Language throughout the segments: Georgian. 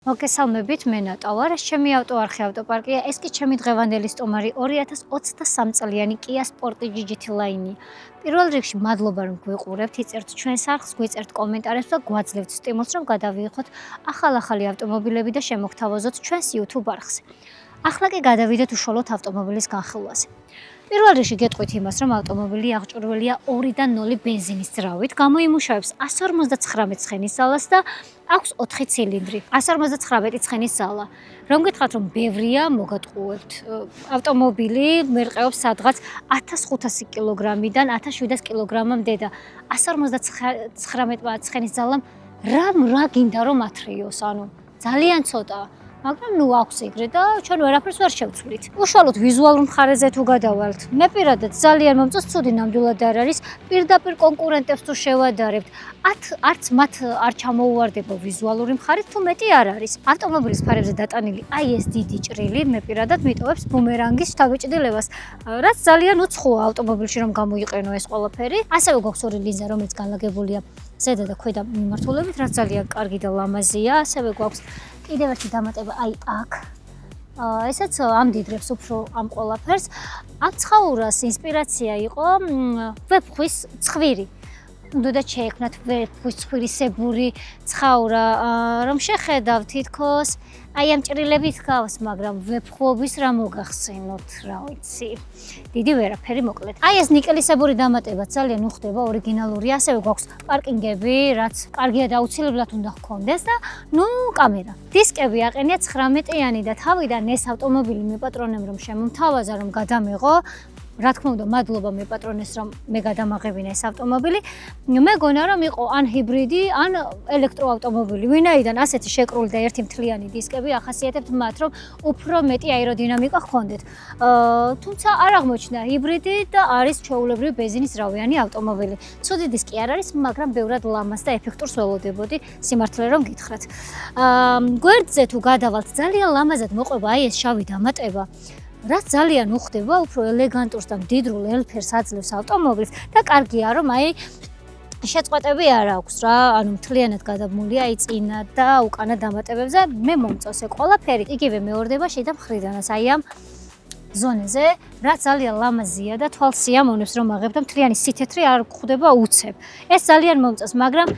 მოგესალმებით, მე ნატალა, ეს ჩემი ავტოარხი ავტოპარკია, ეს კი ჩემი დღევანდელი სტუმარი 2023 წლიანი Kia Sportage GT Line-ია. პირველ რიგში მადლობა რომ გვიყურებთ, იწერთ ჩვენს არხს, გვიწერთ კომენტარებს და გვაძლევთ სტიმულს რომ გადავიღოთ ახალ-ახალი ავტომობილები და შემოგთავაზოთ ჩვენს YouTube არხზე. ახლა კი გადავიდეთ უშუალოდ ავტომობილის განხილვაზე. პირველ რიგში გეტყვით იმას, რომ ავტომობილი აღჭურვილია 2-დან 0 ბენზინის ძრავით, გამოიმუშავებს 159 ცხენის ძალას და აქვს 4 ცილინდრი, 159 ცხენის ძალა. რომ გითხრათ, რომ ბევრია, მოგატყუებთ. ავტომობილი მერყეობს სადღაც 1500 კილოგრამიდან 1700 კილოგრამამდე და 159 ცხენის ძალამ რა გინდა რომ ათრიოს, ანუ ძალიან ცოტაა. მაგრამ ნუ აქვს ეგრე და ჩვენ ვერაფერს ვერ შევცვლით. უშუალოდ ვიზუალურ მხარეზე თუ გადავალთ, მე პირადად ძალიან მომწონს, ცუდი ნამდვილად არ არის, პირდაპირ კონკურენტებს თუ შევადარებთ, არც მათ არ ჩამოუვარდება ვიზუალური მხარით, თუ მეტი არ არის. ავტომობილის ფარებზე დატანილი აი ეს დიდი ჭრილი მე პირადად მიტოვებს ბუმერანგის თავეჭდილებას, რაც ძალიან უცხოა ავტომობილში რომ გამოიყენო ეს ყველაფერი. ასევე გვაქვს ორი ლინზა, რომელიც განლაგებულია ზედა და ქვედა მიმართულებით, რაც ძალიან კარგი და ლამაზია. ასევე გვაქვს კიდევ ერთი დამატება აი აქ. ესეც ამდიდრებს უფრო ამ ყველაფერს. ამ ცხაურას ინსპირაცია იყო ვეფხვის ცხვირი. უნდათ შეექმნათ ვეფხვის ცხვირისებური ცხაურა, რომ შეხედავ თითქოს აი ამ ჭრილებით გავს, მაგრამ ვეფხვობის რა მოგახსენოთ, რა ვიცი. დიდი ვერაფერი მოკლედ. აი ეს ნიკელისებური დამატება ძალიან უხდება, ორიგინალურია, ასევე გვაქვს პარკინგები, რაც კარგია და აუცილებლად უნდა ჰქონდეს და ნუ კამერა. დისკები აყენია 19-იანი და თავიდან ეს ავტომობილი მეპატრონემ რომ შემომთავაზა, რომ გადამეღო. რა თქმა უნდა, მადლობა მეპატრონეს რომ მე გადამაღებინა ეს ავტომობილი. მეგონა რომ იყო ან ჰიბრიდი, ან ელექტროავტომობილი. ვინაიდან ასეთი შეკრული და ერთი მთლიანი დისკები ახასიათებთ მათ, რომ უფრო მეტი აეროდინამიკა ჰქონდეთ. თუმცა არ აღმოჩნდა ჰიბრიდი და არის ჩვეულებრივი ბენზინის ძრავიანი ავტომობილი. ცუდი დისკი არ არის, მაგრამ ბევრად ლამაზ და ეფექტურს ველოდებოდი, სიმართლე რომ გითხრათ. გვერდზე თუ გადავალთ, ძალიან ლამაზად მოყვება აი ეს შავი დამატება. რაც ძალიან უხდება, უფრო ელეგანტურს და მდიდრულ ელფერს აძლევს ავტომობილს და კარგია რომ აი შეწყვეტები არ აქვს რა, ანუ მთლიანად გადაბმულია აი წინა და უკანა დამატებებზე. მე მომწონს ეს ყველაფერი. იგივე მეორდება შიდა მხრიდანაც აი ამ ზონეზე, რაც ძალიან ლამაზია და თვალს სიამოვნებს რომ აღებ და მთლიანი სითეთრი არ გვხვდება უცებ. ეს ძალიან მომწონს, მაგრამ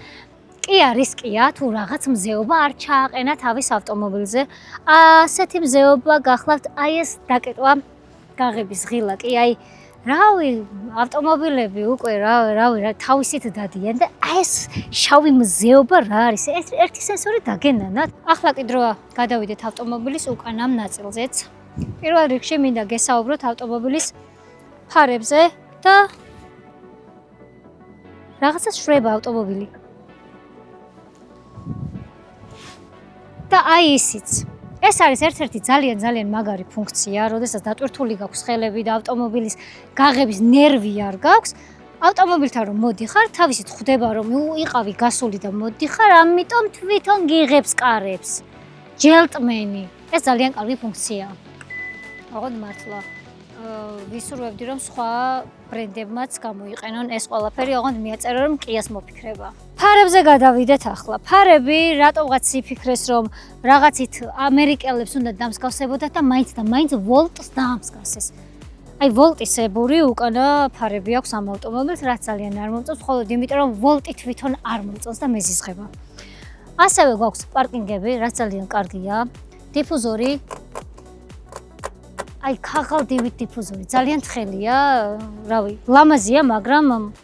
კი რისკია თუ რაღაც მზეობა არ ჩააყენა თავის ავტომობილზე. ასეთი მზეობა გახლავთ აი ეს დაკეტვა გაღების ღილა კი აი რავი ავტომობილები უკვე რავი თავისით დადიან და აი ეს შავი მზეობა რა არის? ეს ერთი სენსორი დაგენანათ. ახლა კი დროა გადავიდეთ ავტომობილის უკანა ნაწილზეც. პირველ რიგში მინდა გესაუბროთ ავტომობილის ფარებზე და რაღაცა შვება ავტომობილი. და აი ისიც. ეს არის ერთ-ერთი ძალიან მაგარი ფუნქცია, როდესაც დატვირთული გაქვს ხელები და ავტომობილის გაღების ნერვი არ გაქვს. ავტომობილთან რომ მოდიხარ, თავისით ხვდება რომ იყავი გასული და მოდიხარ, ამიტომ თვითონ გიღებს კარებს. ჯელტმენი. ეს ძალიან კარგი ფუნქციაა. ოღონდ მართლა ვისურვებდი რომ სხვა ბრენდებმაც გამოიყენონ ეს ყველაფერი, ოღონდ მიაწერა რომ Kia-ს მოფიქრება. ფარებზე გადავიდეთ ახლა. ფარები რატომღაც იფიქრეს რომ რაღაცით ამერიკელებს უნდა დამსგავსებოდათ და მაინც ვოლტს დაამსგავსეს. აი ვოლტისებური უკანა ფარები აქვს ამ ავტომობილს, რაც ძალიან არ მომწონს, მხოლოდ იმიტომ რომ ვოლტი თვითონ არ მომწონს და მეზიზღება. ასევე გვაქვს პარკინგები, რაც ძალიან კარგია. დიფუზორი აი ქაღალდივით დიფუზორი ძალიან თხელია, რავი, ლამაზია, მაგრამ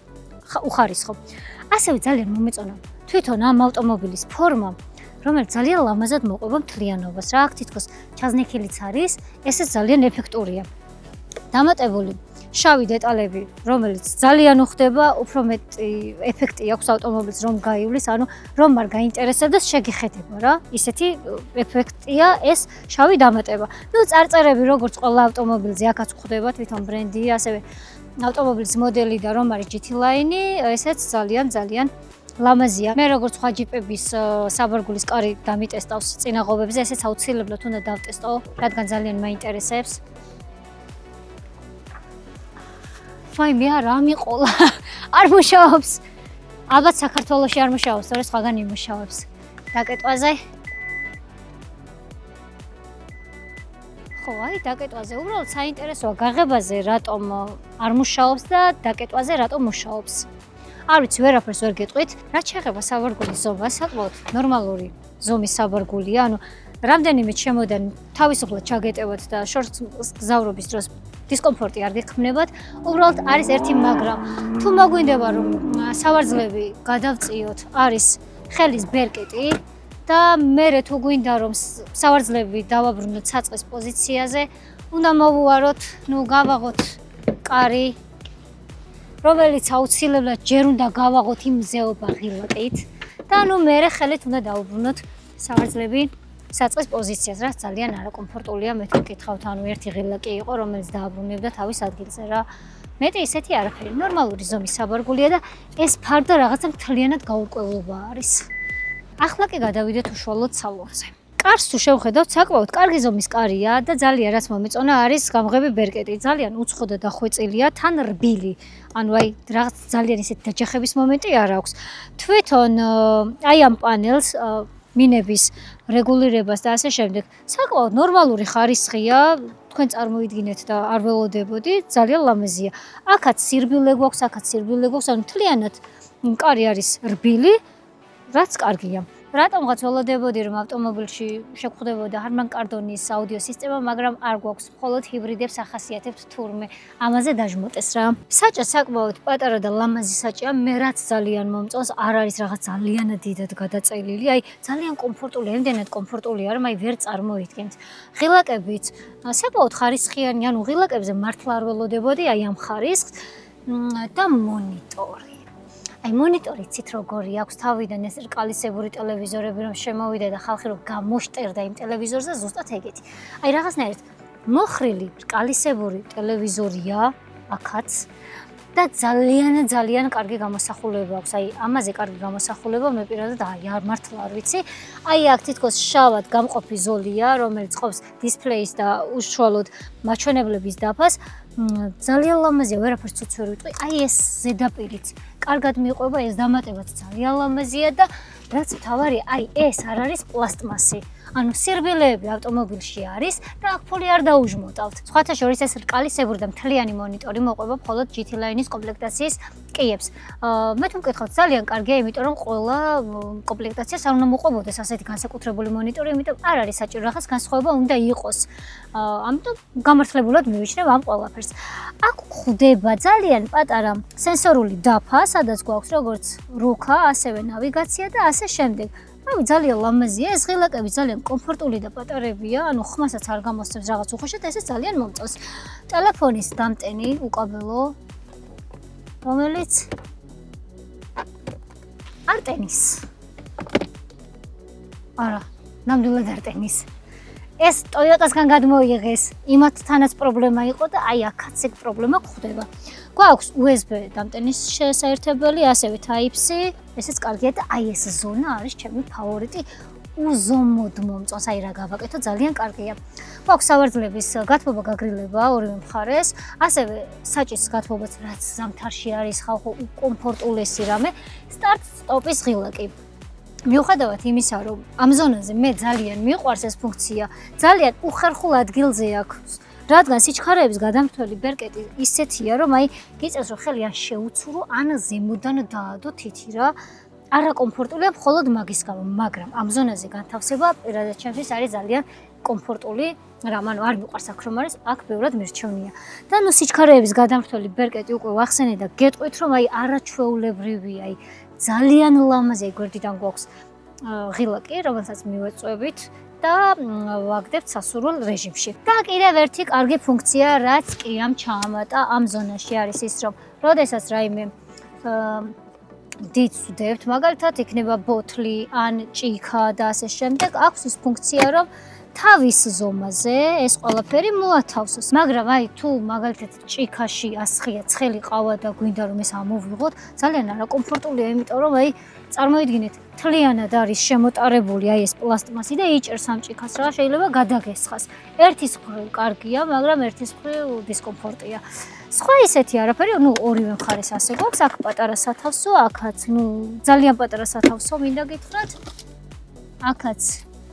უხარისხო. ასევე ძალიან მომეწონა თვითონ ამ ავტომობილის ფორმა, რომელიც ძალიან ლამაზად მოყვება მთლიანობას. რა აქ თითქოს ჩაზნექილიც არის, ესეც ძალიან ეფექტურია. დამატებული შავი დეტალები, რომელიც ძალიან უხდება, უფრო მეტი ეფექტი აქვს ავტომობილს რომ გაივლის, ანუ რომ არ გაინტერესებდეს შეგიხედება რა. ისეთი ეფექტია ეს შავი დამატება. ნუ წარწერები როგორც ყველა ავტომობილზე აქაც გვხვდება, თვითონ ბრენდი, ასევე ავტომობილის მოდელი და რომ არის GT Line, ესეც ძალიან ლამაზია. მე როგორც სხვა ჯიპების საბარგულის კარი დამიტესტავს წინაღობებზე, ესეც აუცილებლად უნდა დავტესტო, რადგან ძალიან მაინტერესებს. ვაი მე არ ამიყოლა. არ მუშაობს. ალბათ საქართველოში არ მუშაობს, თორე სხვაგან იმუშავებს. დაკეტვაზე ხო, აი დაკეტვაზე უბრალოდ საინტერესოა გაღებაზე რატომ არ მუშაობს და დაკეტვაზე რატომ მუშაობს. არ ვიცი, ვერაფერს ვერ გეტყვით. რაც შეეხება საბარგულის ზომას, საკმაოდ ნორმალური ზომის საბარგულია, ანუ რამდენიმე ჩემოდანი თავისუფლად ჩაგეტევოთ და შორს გზავრობის დროს დისკომფორტი არ გექმნებათ. უბრალოდ არის ერთი მაგრამ. თუ მოგვინდება რომ სავარძლები გადავწიოთ, არის ხელის ბერკეტი და მერე თუ გვინდა რომ სავარძლები დავაბრუნოთ საწყის პოზიციაზე, უნდა მოვუაროთ, გავაღოთ კარი, რომელიც აუცილებლად ჯერ უნდა გავაღოთ იმ მზეობა ღილაკით და მერე ხელით უნდა დავუბრუნოთ სავარძლები საწყის პოზიციაზე, რაც ძალიან არაკომფორტულია. მე თუ მკითხავთ, ერთი ღილაკი იყო, რომელიც დააბრუნებდა თავის ადგილზე რა. მეტი ისეთი არაფერი, ნორმალური ზომის საბარგულია და ეს ფარდო რაღაცა მთლიანად გაურკვევლობა არის. ახლა კი გადავიდეთ უშუალოდ სალონზე. კარს თუ შევხედავთ, საკმაოდ კარგი ზომის კარია და ძალიან რაც მომეწონა არის გამღები ბერკეტი. ძალიან უცხო და დახვეწილია, თან რბილი. ანუ აი რაღაც ძალიან ისეთი დაჯახების მომენტი არ აქვს. თვითონ აი ამ პანელს მინების რეგულირებას და ასე შემდეგ საკმაოდ ნორმალური ხარისხია. თქვენ წარმოიდგინეთ და არ ველოდებოდი, ძალიან ლამაზია. აქაც სირბილე გვაქვს, აქაც სირბილე გვაქვს, ანუ მთლიანად კარი არის რბილი, რაც კარგია. რატომღაც ველოდებოდი რომ ავტომობილში შეგხვდებოდა ჰარმან კარდონის აუდიო სისტემა, მაგრამ არ გვაქვს, მხოლოდ ჰიბრიდებს ახასიათებთ თურმე ამაზე დაჟმოტეს რა. საჭა საკმაოდ პატარა და ლამაზი საჭია, მე რაც ძალიან მომწონს, არ არის რაღაც ძალიანად დიდად გადაწელილი, აი ძალიან კომფორტულია, იმდენად კომფორტულია, რომ აი ვერ წარმოიდგენთ. ღილაკებიც საკმაოდ ხარისხიანი, ანუ ღილაკებზე მართლა არ ველოდებოდი აი ამ ხარისხს და მონიტორი. აი მონიტორი ცით როგორი აქვს თავიდან ეს რკალისებური ტელევიზორები რომ შემოვიდა და ხალხი რომ გამოშტერდა იმ ტელევიზორზე ზუსტად ეგეთი. აი რაღაცნაირად მოხრილი რკალისებური ტელევიზორია აქაც და ძალიან კარგი გამოსახულება აქვს. აი ამაზე კარგი გამოსახულება მე პირადად არ მართლა არ ვიცი. აი აქ თითქოს შავად გამყოფი ზოლია, რომელიც ყოფს დისპლეის და უშუალოდ მაჩვენებლების დაფას. ძალიან ლამაზია, ვერაფერს ცუც ვერ ვიტყვი. აი ეს ზედაპირიც კარგად მიყვება, ეს დამატებაც ძალიან ლამაზია და რაც მთავარი, აი ეს არ არის პლასტმასი. ანუ სირბილეები ავტომობილში არის და აქ ფული არ დაუჟმოტავთ. სხვათა შორის ეს რკალისებური და მთლიანი მონიტორი მოყვება მხოლოდ GT Line-ის კომპლექტაციის კიებს. მე თუ მკითხავთ, ძალიან კარგია, იმიტომ რომ ყველა კომპლექტაციას არ უნდა მოყვებოდეს ასეთი განსაკუთრებული მონიტორი, იმიტომ არ არის საჭირო, რაღაც განსხვავება უნდა იყოს. ამიტომ გამართლებულად მივიჩნევ ამ ყველაფერს. აქ გვხვდება ძალიან პატარა სენსორული დაფა, სადაც გვაქვს როგორც რუქა, ასევე ნავიგაცია და ასე შემდეგ. რავი, ძალიან ლამაზია, ეს ღილაკები ძალიან კომფორტული და პატარებია, ანუ ხმასაც არ გამოსცემს რაღაც უხეშად, ესეც ძალიან მომწონს. ტელეფონის დამტენი უკაბელო, რომელიც არ ტენის. არა, ნამდვილად არ ტენის. ეს Toyota-სგან გადმოიღეს, იმათთანაც პრობლემა იყო და აი აქაც ეგ პრობლემა გვხვდება. გვაქვს USB დამტენის საერთებელი, ასევე Type-C, ესეც კარგია და აი ეს ზონა არის ჩემი ფავორიტი. უზომოდ მომწონს, აი რა გავაკეთო, ძალიან კარგია. გვაქვს სავარძლების გათბობა, გაგრილება ორივე მხარეს, ასევე საჭის გათბობაც, რაც ზამთარში არის ხალხო უკომფორტულესი რამე, სტარტ-სტოპის ღილაკი. მიუხედავად იმისა, რომ ამ ზონაზე მე ძალიან მიყვარს ეს ფუნქცია, ძალიან უხერხულ ადგილზე აქვს, რადგან სიჩქარეების გადამთვლელი ბერკეტი ისეთია, რომ აი გიწევს რომ ხელი ან შეუცურო, ან ზემოდან დაადო თითი რა. არაკომფორტულია მხოლოდ მაგის გამო, მაგრამ ამ ზონაზე განთავსება პირადად ჩემთვის არის ძალიან კომფორტული, რამ ანუ არ მიყვარს აქ რომ არის, აქ ბევრად მირჩევნია. და სიჩქარეების გადამთვლელი ბერკეტი უკვე ვახსენე და გეტყვით, რომ აი არაჩვეულებრივია, აი ძალიან ლამაზია, გვერდიდან გვაქვს ღილაკი, რომელსაც მივეწვევით და ვაგდებთ სასურველ რეჟიმში. და კიდევ ერთი კარგი ფუნქცია, რაც კი ამ ჩაამატა ამ ზონაში არის ის, რომ როდესაც რაიმე დიდს ვდებთ, მაგალითად იქნება ბოთლი ან ჭიქა და ასე შემდეგ, აქვს ის ფუნქცია, რომ თავის ზომაზე ეს ყველაფერი მოათავსოს. მაგრამ აი თუ მაგალითად ჭიქაში ასხია ცხელი ყავა და გვინდა რომ ეს ამოვიღოთ, ძალიან არაკომფორტულია, იმიტომ რომ აი წარმოიდგინეთ, მთლიანად არის შემოტარებული აი ეს პლასტმასი და იჭერს ამ ჭიქას რა, შეიძლება გადაგესხას. ერთის მხრივ კარგია, მაგრამ ერთის მხრივ დისკომფორტია. სხვა ისეთი არაფერი, ორივე მხარეს ასე გვაქვს, აქ პატარა სათავსო, აქაც ძალიან პატარა სათავსო მინდა გითხრათ. აქაც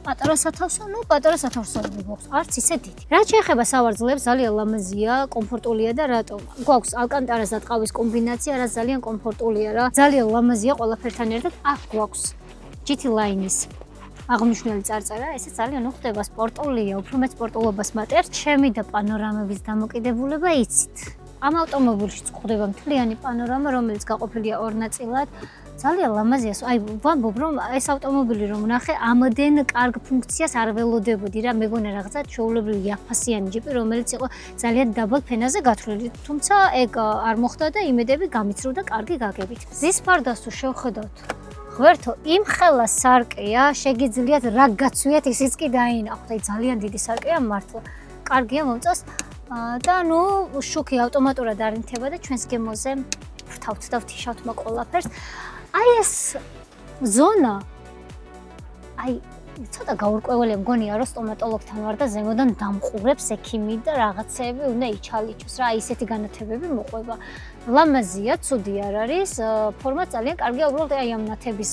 პატარა სათავსო, პატარა სათავსოები გვაქვს, არც ისე დიდი. რაც შეეხება სავარძლებს, ძალიან ლამაზია, კომფორტულია და რატომ? გვაქვს ალკანტარას და ტყავის კომბინაცია, რაც ძალიან კომფორტულია რა. ძალიან ლამაზია ყველაფერთან ერთად. აქ გვაქვს GT Line-ის აღნიშნული წარწერა, ესე ძალიან უხდება სპორტულია, უფრო მეტ სპორტულობას მატებს. ჩემი და პანორამების დამოკიდებულება იცით. ამ ავტომობილშიც გვხვდება მთლიანი პანორამა, რომელიც გაყოფილია ორ ნაწილად. ძალიან ლამაზია. აი, ვამბობ, რომ ეს ავტომობილი რომ ვნახე, ამდენ კარგ ფუნქციას არ ველოდებოდი რა, მეგონა რაღაცა ჩვეულებრივი აფასიანი ჯიპი, რომელიც იყო ძალიან დაბალ ფენაზე გათვლილი. თუმცა ეგ არ მოხდა და იმედები გამიცრუდა კარგი გაგებით. მზის ფარდას თუ შევხედავთ, ღმერთო, იმ ხელა სარკეა, შეგიძლიათ რა გაცვიათ, ისიც კი დაინახოთ. აი, ძალიან დიდი სარკეა მართლა. კარგია მომწონს. და ნუ შუქი ავტომატურად არ ინთება და ჩვენს გემოზე ვრთავთ და ვთიშავთ ყველაფერს. აი ეს ზონა, აი ცოტა გაურკვეველია მგონია რომ სტომატოლოგთან ვარ და ზემოდან დამყურებს ექიმი და რაღაცეები უნდა იჩალიჩოს რა, ისეთი განათებები მოყვება. ლამაზია, ცუდი არ არის, ფორმა ძალიან კარგია, უბრალოდ აი ამ ნათების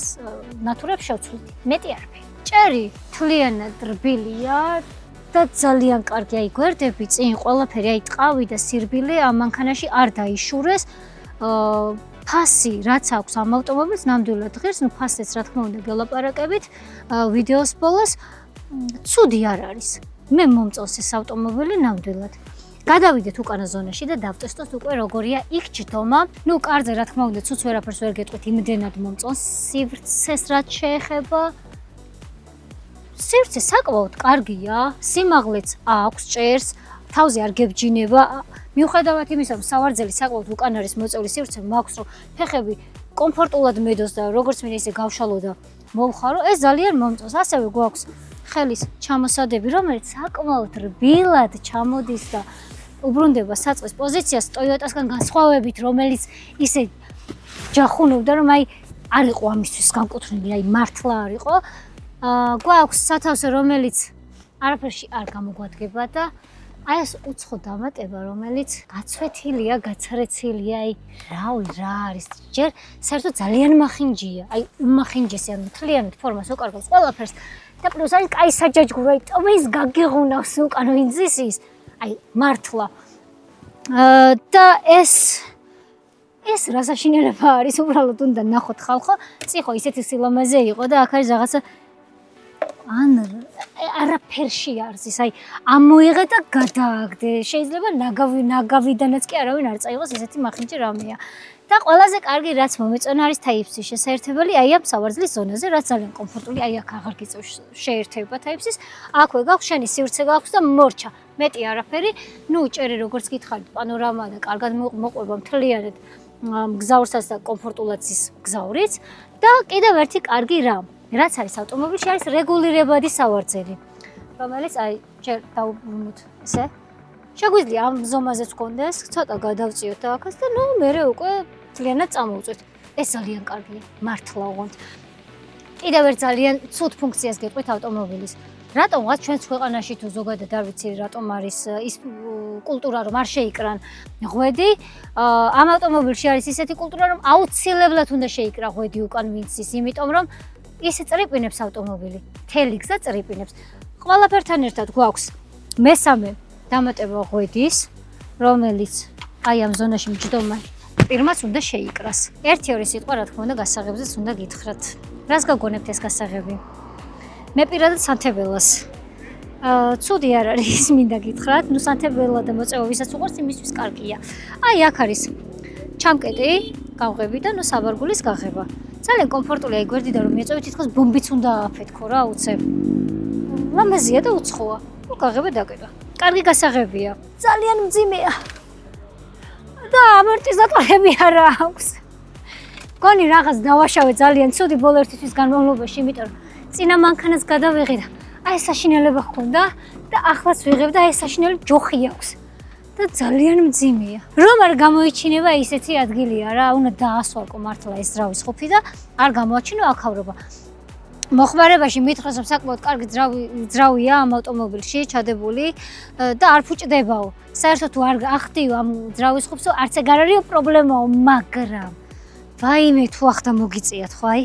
ნათურებს შევცვლით. მეტი არ ვფიქრობ. ჭერი თლიანად რბილია და ძალიან კარგი, აი გვერდები, წინ ყველაფერი, აი ტყავი და სირბილე ამ მანქანაში არ დაიშურეს. ფასი რაც აქვს ამ ავტომობილს ნამდვილად ღირს, ნუ ფასიც რა თქმა უნდა გელაპარაკებით ვიდეოს ბოლოს, ცუდი არ არის. მე მომწონს ეს ავტომობილი ნამდვილად. გადავიდეთ უკანა ზონაში და დავტესტოთ უკვე როგორია იქ ჯდომა. ნუ კარზე რა თქმა უნდა ცუც ვერაფერს ვერ გეტყვით, იმდენად მომწონს სივრცეს რაც შეეხება. სივრცე საკმაოდ კარგია, სიმაღლეც აქვს ჭერს, თავზე არ გებჯინება. მიუხედავად იმისა, რომ სავარძელი საკმაოდ უკან არის მოწეული, სივრცე მაქვს, რომ ფეხები კომფორტულად მედოს და როგორც მინდა ისე გავშალო და მოვხარო, ეს ძალიან მომწონს. ასევე გვაქვს ხელის ჩამოსადები, რომელიც საკმაოდ რბილად ჩამოდის და უბრუნდება საწყის პოზიციას Toyota-სგან განსხვავებით, რომელიც ისე ჯახუნობდა, რომ აი არ იყო ამისთვის განკუთვნილი, აი მართლა არ იყო. გვაქვს სათავსო, რომელიც არაფერში არ გამოგვადგება და აი ეს უცხო დამატება, რომელიც გაცვეთილია, გაცრეცილია, აი რავი რა არის. ჯერ საერთოდ ძალიან მახინჯია, აი უმახინჯესი, ანუ მთლიანად ფორმას უკარგავს ყველაფერს და პლუს არის კაი საჯაჯგური, აი ტომის გაგიღუნავს უკან ვინცის ის. აი მართლა. და ეს რა საშინელება არის, უბრალოდ უნდა ნახოთ ხალხო, წიხო ისეთი სილამაზე იყო და აქ არის რაღაცა ან არაფერში არის ის, აი ამოიღე და გადააგდე. შეიძლება ნაგავიდანაც კი არავინ არ წაიღოს, ესეთი მახინჯი რამეა. და ყველაზე კარგი რაც მომეწონა არის Type-C შესაერთებელი, აი ამ სავარძლის ზონაზე, რაც ძალიან კომფორტული, აი აქ აღარ გიწევს შეერთება Type-C-ს. აქვე გაქვს შენი სივრცე გაქვს და მორჩა. მეტი არაფერი. ნუ ჭერი როგორც გითხარით, პანორამა და კარგად მოყვება მთლიანად მგზავრსაც და კომფორტულად ზის მგზავრიც. და კიდევ ერთი კარგი რამ რაც არის ავტომობილში, არის რეგულირებადი სავარძელი, რომელიც აი ჯერ დავუბრუნოთ ესე. შეგვიძლია ამ ზომაზეც გქონდეს, ცოტა გადავწიოთ და აქაც და ნუ მერე უკვე ძალიანად წამოვწვით. ეს ძალიან კარგია, მართლა უღონთ. კიდევ ერთ ძალიან ცუდ ფუნქციას გეტყვით ავტომობილის. რატომღაც ჩვენს ქვეყანაში თუ ზოგადად არ ვიცი რატომ არის ის კულტურა რომ არ შეიკრან ღვედი. ამ ავტომობილში არის ისეთი კულტურა რომ აუცილებლად უნდა შეიკრა ღვედი უკან ვინც ის, იმიტომ რომ ისე წრიპინებს ავტომობილი, მთელი გზა წრიპინებს. ყველაფერთან ერთად გვაქვს მესამე დამატება ღვედის, რომელიც აი ამ ზონაში მჯდომა პირმაც უნდა შეიკრას. ერთი-ორი სიტყვა რა თქმა უნდა გასაღებზეც უნდა გითხრათ. რას გაგონებთ ეს გასაღები? მე პირადად სანთებელას. ცუდი არ არის, მინდა გითხრათ, ნუ სანთებელა და მოწევა ვისაც უყვარს, იმისთვის კარგია. აი აქ არის ჩამკეტი, გავღები და ნუ საბარგულის გაღება. ძალიან კომფორტულია, აი გვერდიდან რომ მიეწევით, თითქოს ბომბიც უნდა ააფეთქო რა, უცებ. ლამაზია და უცხოა. ნუ გაღება დაკეტა. კარგი გასაღებია. ძალიან მძიმეა. და ამორტიზატორები არ აქვს. გონი რაღაც დავაშავე ძალიან ცუდი ბოლო ერთი თვის განმავლობაში, იმიტომ რომ წინა მანქანას გადავიღე და აი ეს საშინელება ჰქონდა და ახლაც ვიღებ და ეს საშინელი ჯოხი აქვს. და ძალიან მძიმეა. რომ არ გამოიჩინება ისეთი ადგილია რა, უნდა დაასვალკო მართლა ეს ძრავის ხუფი და არ გამოაჩინო აქავრობა. მოხმარებაში მითხრას რომ საკმაოდ კარგი ძრავია ამ ავტომობილში ჩადებული და არ ფუჭდებაო. საერთოდ თუ არ ახდიო ამ ძრავის ხუფს, არც ეგ არ არისო პრობლემაო, მაგრამ ვაიმე თუ ახდა მოგიწიათ ხო აი?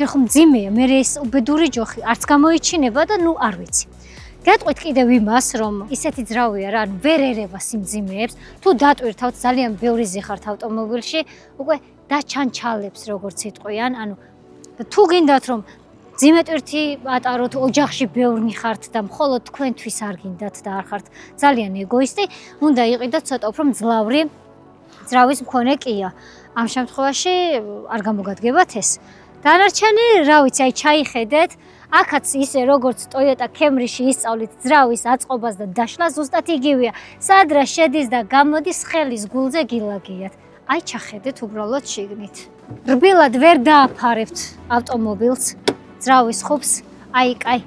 ხომ მძიმეა, მე ეს უბედური ჯოხი არც გამოიჩინება და ნუ არ ვიცი. გეტყვით კიდევ იმას, რომ ისეთი ძრავია რა, ვერ ერევა სიმძიმეებს, თუ დატვირთავთ ძალიან ბევრი ზიხართ ავტომობილში, უკვე დაჩანჩალებს როგორც იტყვიან, ანუ თუ გინდათ რომ ძიმეტვირთი ატაროთ, ოჯახში ბევრი ხართ და მხოლოდ თქვენთვის არ გინდათ და არ ხართ ძალიან ეგოისტი, უნდა იყიდოთ ცოტა უფრო მძლავრი ძრავის მქონე კია. ამ შემთხვევაში არ გამოგადგებათ ეს. დანარჩენი, რა ვიცი, აი ჩაიხედეთ, აქაც ისე როგორც Toyota Camry-ში ისწავლით ძრავის აწყობას და დაშლას, ზუსტად იგივეა. სადრა შედის და გამოდის ხელის გულზე გილაგიათ. აი ჩახედეთ უბრალოდ შიგნით. რბილად ვერ დააფარებთ ავტომობილს, ძრავის ხუბს, აი.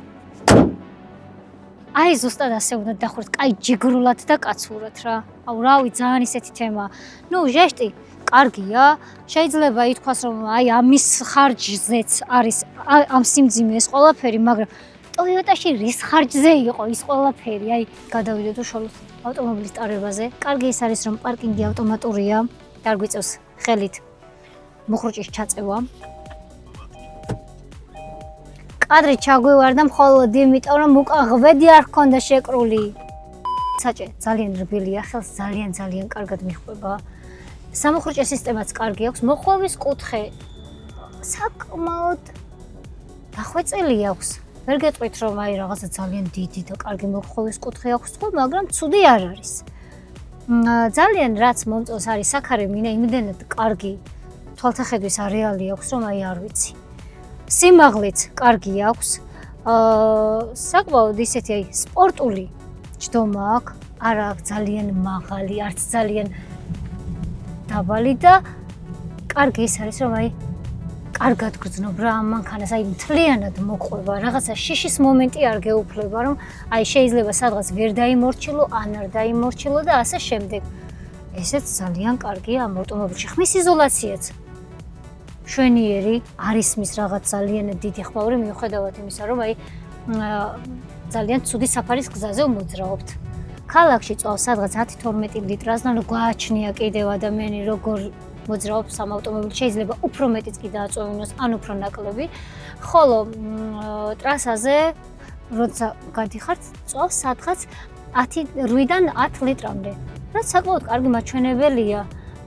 აი ზუსტად ასე უნდა დახურეთ, კაი ჯიგრულად და კაცურად რა. აუ რავი, ძალიან ისეთი თემაა. ნუ ჟეშტი კარგია, შეიძლება ითქვას რომ აი ამის ხარჯზეც არის ამ სიმძიმეს ყველაფერი, მაგრამ Toyota-ში რის ხარჯზე იყო ის ყველაფერი, აი გადავიდეთ უშუალოდ ავტომობილის ტარებაზე. კარგი ის არის რომ პარკინგი ავტომატურია, არ გვიწევს ხელით მუხრუჭის ჩაწევა. კადრი ჩაგვივარდა მხოლოდ იმიტომ რომ უკან ღვედი არ ჰქონდა შეკრული. საჭე ძალიან რბილია, ხელს ძალიან კარგად მიჰყვება. სამუხრუჭე სისტემაც კარგი აქვს, მოხვევის კუთხე საკმაოდ დახვეწილი აქვს. ვერ გეტყვით რომ აი რაღაცა ძალიან დიდი და კარგი მოხვევის კუთხე აქვს ხო, მაგრამ ცუდი არ არის. ძალიან რაც მომწონს არის საქარე მინა იმდენად კარგი თვალთახედვის არეალი აქვს რომ აი არ ვიცი. სიმაღლეც კარგი აქვს. საკმაოდ ისეთი აი სპორტული ჯდომა აქვს, არ აქვს ძალიან მაღალი, არც ძალიან დაბალი და კარგი ის არის რომ აი კარგად გრძნობ რა ამ მანქანას, აი მთლიანად მოყვება, რაღაცა შიშის მომენტი არ გეუფლება, რომ აი შეიძლება სადღაც ვერ დაიმორჩილო, ან არ დაიმორჩილო და ასე შემდეგ. ესეც ძალიან კარგია ამ ავტომობილში. ხმის იზოლაციაც შვენიერი, არის მის რაღაც ძალიან დიდი ხმაური, მიუხედავად იმისა, რომ აი ძალიან ცუდი საფარის გზაზე მოძრაობთ. ქალაქში წვავს სადღაც 10-12 ლიტრას, და გვააჩნია კიდევ ადამიანი როგორ მოძრაობს ამ ავტომობილში, შეიძლება უფრო მეტიც კი დააწვევინოს, ან უფრო ნაკლები. ხოლო ტრასაზე როცა გადიხართ, წვავს სადღაც 8-დან 10 ლიტრამდე. რაც საკმაოდ კარგი მაჩვენებელია.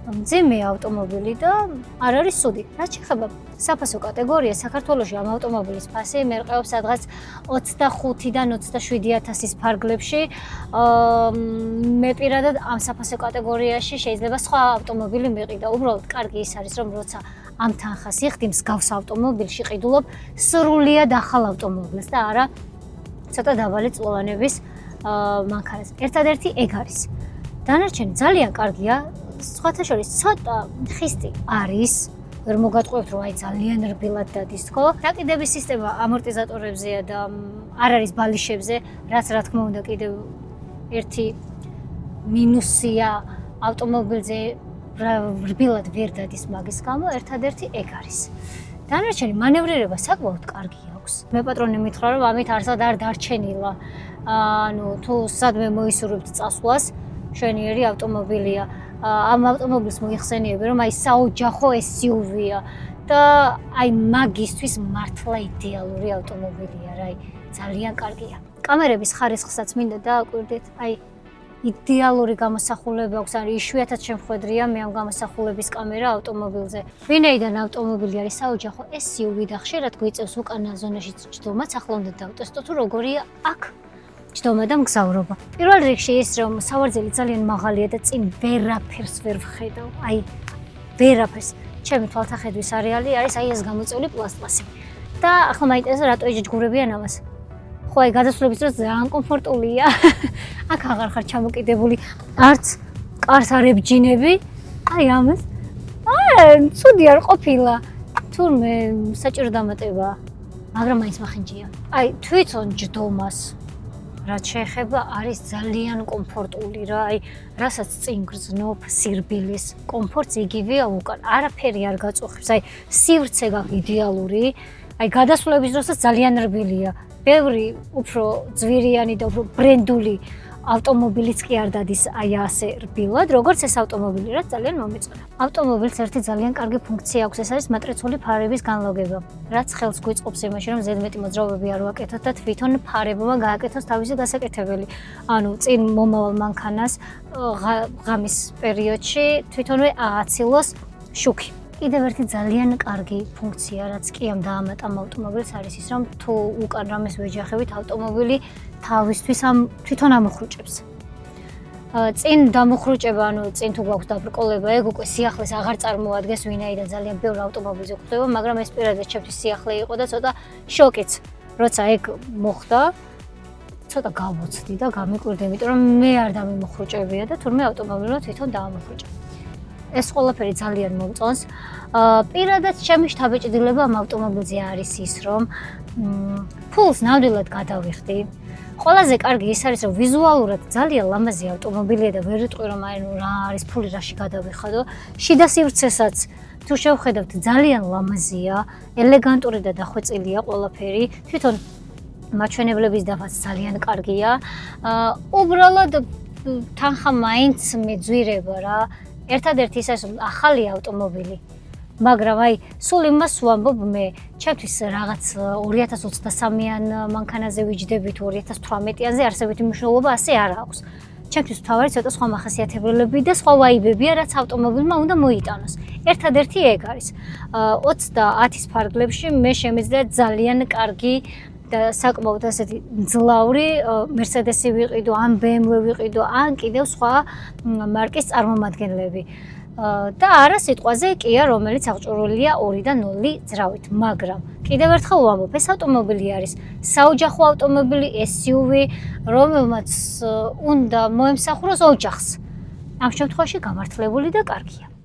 მძიმე ავტომობილი და არ არის სუდი. რაც შეეხება საფასო კატეგორიას, საქართველოში ამ ავტომობილის ფასი მერყეობს სადღაც 25-დან 27,000-ის ფარგლებში. მე პირადად ამ საფასო კატეგორიაში შეიძლება სხვა ავტომობილი მიყიდა. უბრალოდ კარგი ის არის, რომ როცა ამ თანხას იხდი მსგავს ავტომობილში ყიდულობ სრულიად ახალ ავტომობილს და არა ცოტა დაბალი წლოვანების მანქანას. ერთადერთი ეგ არის. დანარჩენი ძალიან კარგია. სხვათა შორის ცოტა ხისტი არის, ვერ მოგატყუებთ რომ აი ძალიან რბილად დადის, ხო? დაკიდების სისტემა ამორტიზატორებზეა და არ არის ბალიშებზე, რაც რა თქმა უნდა კიდევ ერთი მინუსია ავტომობილზე რბილად ვერ დადის მაგის გამო, ერთადერთი ეგ არის. დანარჩენი მანევრირება საკმაოდ კარგი აქვს. მე პატრონი მითხრა რომ ამით არსად არ დარჩენილა. ანუ თუ სადმე მოისურვებთ წასვლას, შვენიერი ავტომობილია. ამ ავტომობილს მოიხსენიები რომ აი საოჯახო SUV-ია და აი მაგისთვის მართლა იდეალური ავტომობილია რა, აი ძალიან კარგია. კამერების ხარისხსაც მინდა დააკვირდეთ, აი იდეალური გამოსახულება აქვს, არის იშვიათად შემხვედრია მე ამ გამოსახულების კამერა ავტომობილზე. ვინაიდან ავტომობილი არის საოჯახო SUV და ხშირად გვიწევს უკანა ზონაში ჯდომაც, ახლა უნდა დავტესტო თუ როგორია აქ ჯდომა და მგზავრობა. პირველ რიგში ის რომ სავარძელი ძალიან მაღალია და წინ ვერაფერს ვერ ვხედავ. აი ვერაფერს. ჩემი თვალთახედვის არეალი არის აი ეს გამოწეული პლასტმასი. და ახლა მაინტერესებს რატო ეჯგურებიან ამას. ხო აი გადასვლების დროს ძალიან კომფორტულია. აქ აღარ ხარ ჩამოკიდებული, არც კარს არ ებჯინები. აი ამას. ცუდი არ ყოფილა. თურმე საჭირო დამატება, მაგრამ მაინც მახინჯია. აი თვითონ ჯდომას რაც შეეხება არის ძალიან კომფორტული რა, აი რასაც წინ გრძნობ სირბილის კომფორტს იგივეა უკან, არაფერი არ გაწუხებს, აი სივრცე გაქვს იდეალური, აი გადასვლების დროსაც ძალიან რბილია, ბევრი უფრო ძვირიანი და უფრო ბრენდული ავტომობილიც კი არ დადის აი ასე რბილად, როგორც ეს ავტომობილი, რაც ძალიან მომეწონა. ავტომობილს ერთი ძალიან კარგი ფუნქცია აქვს, ეს არის მატრიცული ფარების განლოგება, რაც ხელს გვიწყობს იმაში, რომ ზედმეტი მოძრაობები არ ვაკეთოთ და თვითონ ფარებმა გააკეთოს თავისი გასაკეთებელი. ანუ წინ მომავალ მანქანას ღამის პერიოდში თვითონვე ააცილოს შუქი. კიდევ ერთი ძალიან კარგი ფუნქცია, რაც კი ამ დაამატა ავტომობილს, არის ის, რომ თუ უკან რამეს ვეჯახებით, ავტომობილი თავისთვის თვითონ ამოხრუჭებს. წინ დამოხრუჭება, ანუ წინ თუ გვაქვს დაბრკოლება, ეგ უკვე სიახლეს აღარ წარმოადგენს, ვინაიდან ძალიან ბევრი ავტომობილზე გვხვდება, მაგრამ ეს პირადად ჩემთვის სიახლე იყო და ცოტა შოკიც, როცა ეგ მოხდა, ცოტა გავოცდი და გამიკვირდა, იმიტომ რომ მე არ დამიმოხრუჭებია და თურმე ავტომობილმა თვითონ დაამოხრუჭა. ეს ყველაფერი ძალიან მომწონს. პირადად ჩემი შთაბეჭდილება ამ ავტომობილზე არის ის, რომ ფულს ნამდვილად გადავიხდი. ყველაზე კარგი ის არის, რომ ვიზუალურად ძალიან ლამაზი ავტომობილია და ვერ ვიტყვი, რომ აი რა არის ფული რაში გადავიხადო. შიდა სივრცესაც თუ შევხედავთ ძალიან ლამაზია, ელეგანტური და დახვეწილია ყველაფერი. თვითონ მაჩვენებლების დაფაც ძალიან კარგია. უბრალოდ თანხა მაინც მეძვირება რა. ერთადერთი ის არის, რომ ახალი ავტომობილი, მაგრამ აი სულ იმას ვამბობ მე, ჩემთვის რაღაც 2023-ან მანქანაზე ვიჯდები თუ 2018-იანზე არსებითი მნიშვნელობა ასე არ აქვს. ჩემთვის მთავარი ცოტა სხვა მახასიათებლები და სხვა ვაიბებია, რაც ავტომობილმა უნდა მოიტანოს. ერთადერთი ეგ არის. 30-ის ფარგლებში მე შემიძლია ძალიან კარგი და საკმაოდ ასეთი მძლავრი Mercedes-ი ვიყიდო, ან BMW ვიყიდო, ან კიდევ სხვა მარკის წარმომადგენლები. და არა სიტყვაზე Kia, რომელიც აღჭურვილია 2-0 ძრავით, მაგრამ კიდევ ერთხელ ვამბობ, ეს ავტომობილი არის საოჯახო ავტომობილი, SUV, რომელმაც უნდა მოემსახუროს ოჯახს. ამ შემთხვევაში გამართლებული და კარგია.